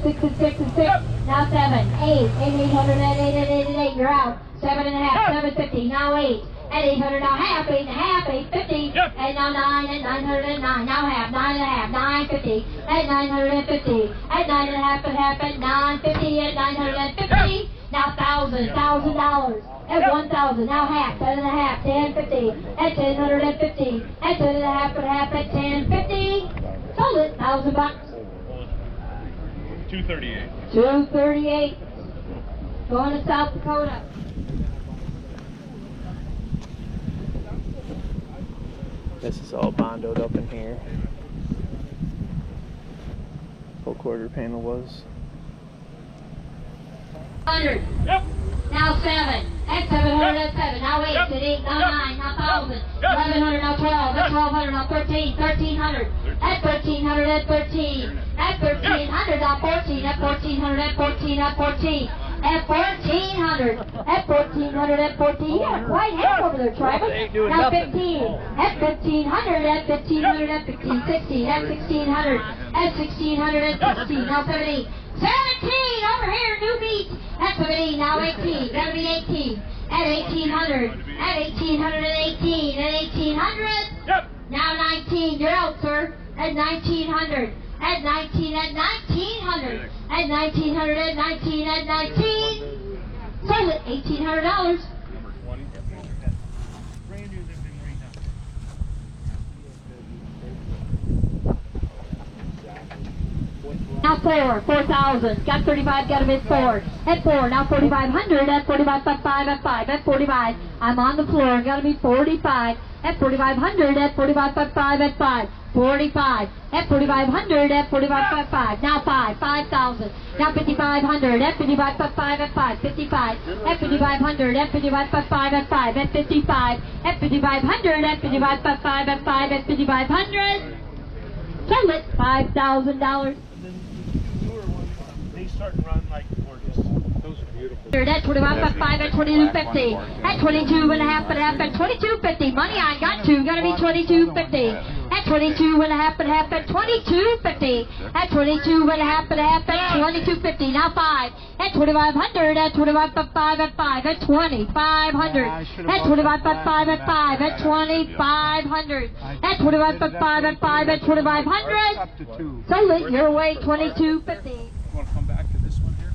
6 and 6 and 6. Now 7, 8, 800 at 8, you're out. 7.5, 750, now 8. At 800, now half, 8.5, 850. And now 9 at 909, now half, 9.5, 950. At 950. At 9.5 and half at 950, at 950. Now $1,000. At 1,000, now half, 10.5, 1050. At 1050. At 10.5 and half at 1050. Sold it, $1,000. 238. 238. Going to South Dakota. This is all bondoed up in here. Whole quarter panel was. 100. Yep. Now 7. At 700, at 7. Now 8. At 8, now 9. Now 1,000. 1,100, now 12. At 1,200, now 13. 1,300. At 1,300, at 13. At 1,300, now 14. At 1,400, at 14. At 14. At 1,400. At 1,400, at 14. You got a quiet hand over there, Travis. Now 15. At 1,500, at 1,500, at 15. 16. At 1,600. At 1,600, at 16. Now 17. 17 over here, new beat. At 17, now 18. Gotta be 18. At 1,800. At 1,800 and 18. At 1,800. Yep. Now 19. You're out, sir. At 1,900. At 19. At 1,900. At 1,900. At 19. At 19. Sold it. $1,800. Now 4,000. Got 35, got a bid 4. At 4, now 4,500. At 45, at 5, at 5, at 45. I'm on the floor. Got to be 45. At 4,500. At 45, at 5, at 5. 45. At 4,500. At 45, at 5. Now 5,000. Now 5,500. At 55, at 5, at 5. 55. At 5,500. At 55, at 5, at 5. At 55. At 5,500. At 55, at 5, at 5. At 5,500. Sold it. $5,000. They start and run like gorgeous. Those are beautiful. At 25, at 5, at 22.50. At 22 and a half, at 22.50. Money I got to. Gotta be 22.50. At 22 and a half, at 22.50. At 22 and a half, at 22.50. Now 5. At 2,500. At 25, at 5, at 5. At 2,500. At 25, at 5, at 5. At 2,500. At 25, at 5, at 5. At 2,500. Sold it your way. 22.50. Want to come back to this one here?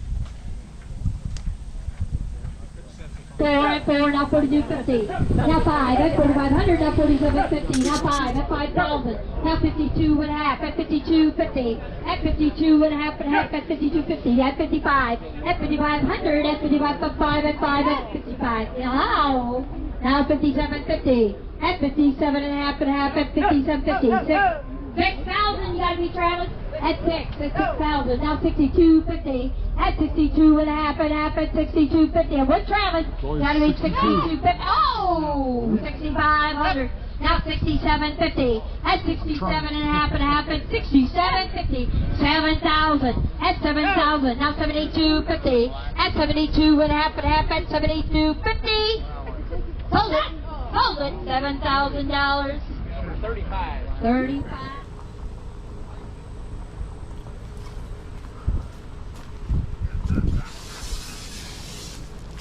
4 at 4, now 42.50. Now 5 at 4,500. Now 47.50. Now 5 at 5,000. Now 52 and a half at 52.50. At 52 and a half at 52.50. At 55. At 5,500. At 55 at 5 at 5 at 55. Now 57.50. At 57 and a half at 57.50. 6,000. You gotta be Travis. At 6,000. Now 62.50. At 62 and a half at 62.50. And with Travis, gotta be 62.50. Oh, 6,500. Now 67.50. At 67 and a half at 67.50. 7,000. At 7,000. Now 72.50. At 72 and a half at 72.50. Hold it. Hold it. $7,000. 35.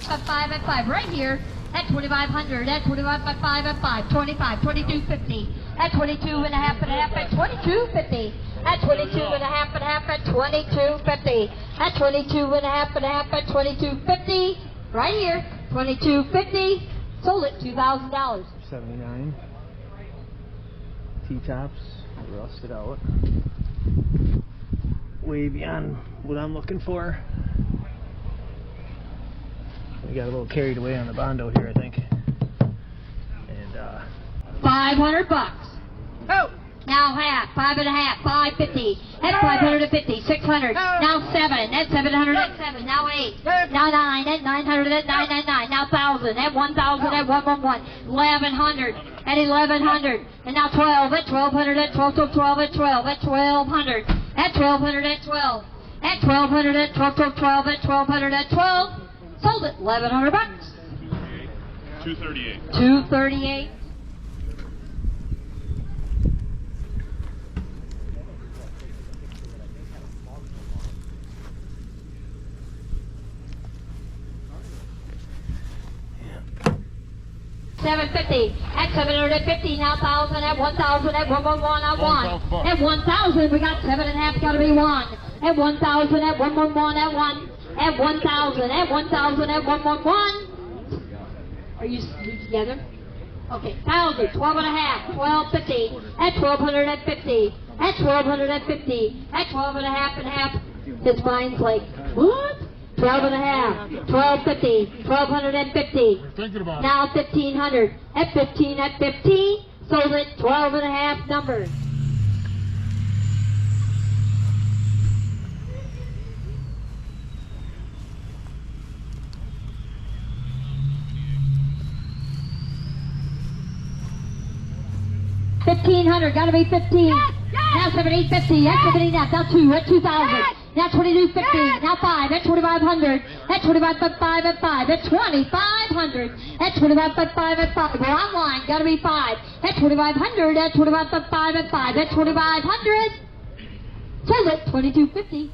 At 5 at 5 right here at 2,500. At 25 at 5 at 5. 25. 22.50. At 22 and a half at 22.50. At 22 and a half at 22.50. At 22 and a half at 22.50. Right here. 22.50. Sold it. $2,000. 79. T-tops, rusted out. Way beyond what I'm looking for. We got a little carried away on the bondo here, I think. And $500. Oh! Now half, 5 and a half, 550. At 550, 600. Now 7, at 700, at 7. Now 8. Now 9, at 900, at 999. Now 1,000, at 1,000, at 111. 1,100, at 1,100. And now 12, at 1,200, at 12, 12, at 12, at 1,200. At 1,200, at 12. At 1,200, at 12, 12, at 1,200, at 12. Sold it, $1,100. 238. 238. 750, at 750, now 1,000, at 1,000, at 111, at 1, at 1,000, we got 7.5, gotta be 1, at 1,000, at 111, at 1, at 1,000, at 1,000, at 111. Are you together? Okay, 1,000, 12.5, 1,250, at 1,250, at 1,250, at 12.5. His mind's like, what? 12.5, 1,250, 1,250. Now 1,500, at 15, at 15, sold it 12.5 numbers. $1,500, gotta be 15. Now 1,750, at 1,750, now 2, at 2,000. Now 2,250, now 5, at 2,500, at 2,555, at 5, at 2,500, at 2,555, at 5. We're online, gotta be 5, at 2,500, at 2,555, at 5, at 2,500. Sold it, 2,250.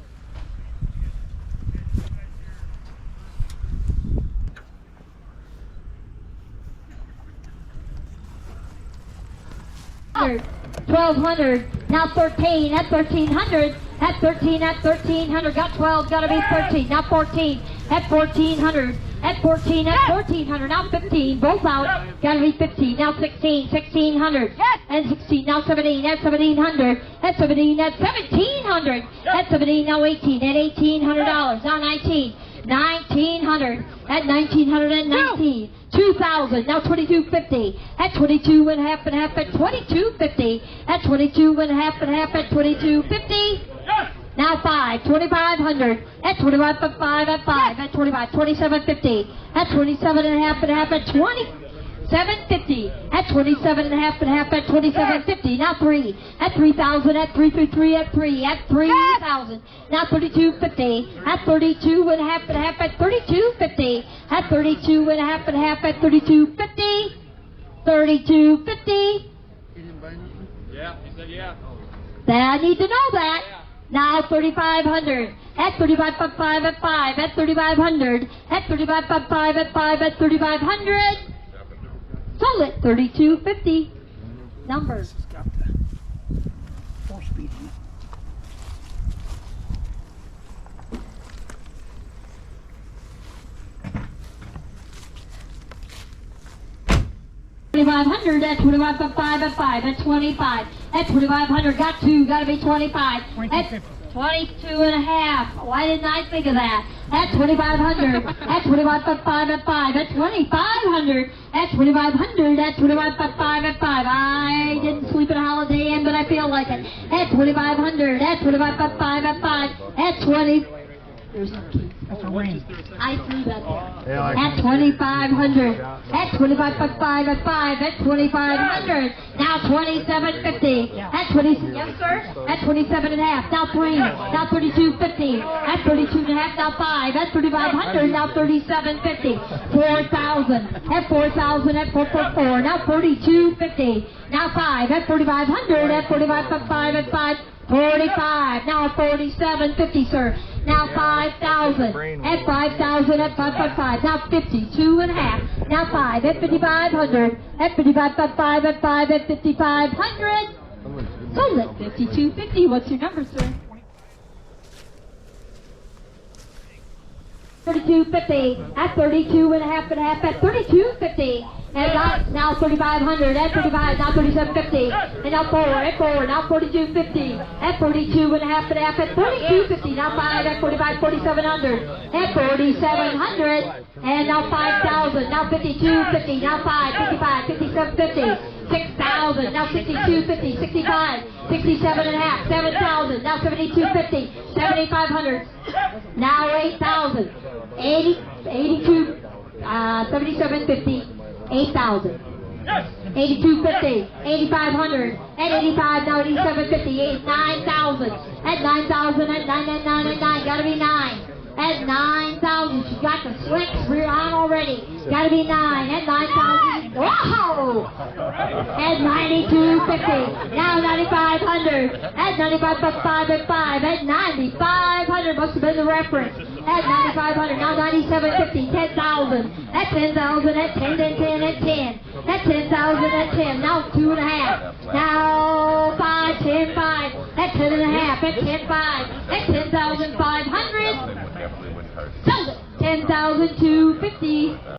$1,200, now 13, at 1,300, at 13, at 1,300, got 12, gotta be 13, now 14, at 1,400, at 14, at 1,400, now 15, both out, gotta be 15, now 16, 1,600, and 16, now 17, at 1,700, at 17, at 1,700, at 17, now 18, at $1,800, now 19, 1,900, at 1,900 and 19. 2,000, now 2,250, at 22.5 and a half, at 22.50, at 22.5 and a half, at 22.50. Now 5, 2,500, at 25.5, at 5, at 25, 27.50, at 27.5 and a half, at 27.50, at 27.5 and a half, at 27.50. Now 3, at 3,000, at 333, at 3, at 3,000. Now 32.50, at 32.5 and a half, at 32.50, at 32.5 and a half, at 32.50, 32.50. Yeah, he said yeah. I need to know that. Now 3,500, at 35.5, at 5, at 3,500, at 35.5, at 5, at 3,500. Sold it, 32.50. Numbers. It's got the 4-speed in it. $2,500, at 25.5, at 5, at 25, at 2,500, got 2, gotta be 25, at 22.5, why didn't I think of that? At 2,500, at 25.5, at 5, at 2,500, at 2,500, at 25.5, at 5, I didn't sleep at Holiday Inn, but I feel like it, at 2,500, at 25.5, at 5, at 20, there's no key. That's a ring. I threw that there. Yeah, At 2,500, at 25.5, at 5, at 2,500, now 27.50, at 20, yes sir, at 27.5, now 3, now 32.50, at 32.5, now 5, at 3,500, now 37.50, 4,000, at 4,000, at 444, now 42.50, now 5, at 4,500, at 45.5, at 5, 45, now 47.50, sir. Now 5,000, at 5,000, at 5.5, now 52.5, now 5, at 5,500, at 55.5, at 5, at 5,500. Sold it, 52.50. What's your number, sir? 32.50, at 32.5 and a half, at 32.50. And now 3,500, at 35, now 37.50, and now 4, at 4, now 42.50, at 42.5 and a half, at 42.50, now 5, at 45, 4,700, at 4,700, and now 5,000, now 52.50, now 5, 55, 57.50, 6,000, now 62.50, 65, 67 and a half, 7,000, now 72.50, 7,500, now 8,000, 82, 77.50. 8,000. 82.50, 8,500, at 85, now 87.50, 9,000, at 9,000, at 999, at 9, gotta be 9, at 9,000, she's got the slicks rear on already, gotta be 9, at 9,000, whoa, at 92.50, now 9,500, at 95.5, at 5, at 9,500, must have been the reference. At 9,500, now 97.50, 10,000. At 10,000, at 10, at 10, at 10. At 10,000, at 10, now 2.5. Now 5, 10, 5. At 10.5, at 10, 5. At 10,500. Sold it. 10,250.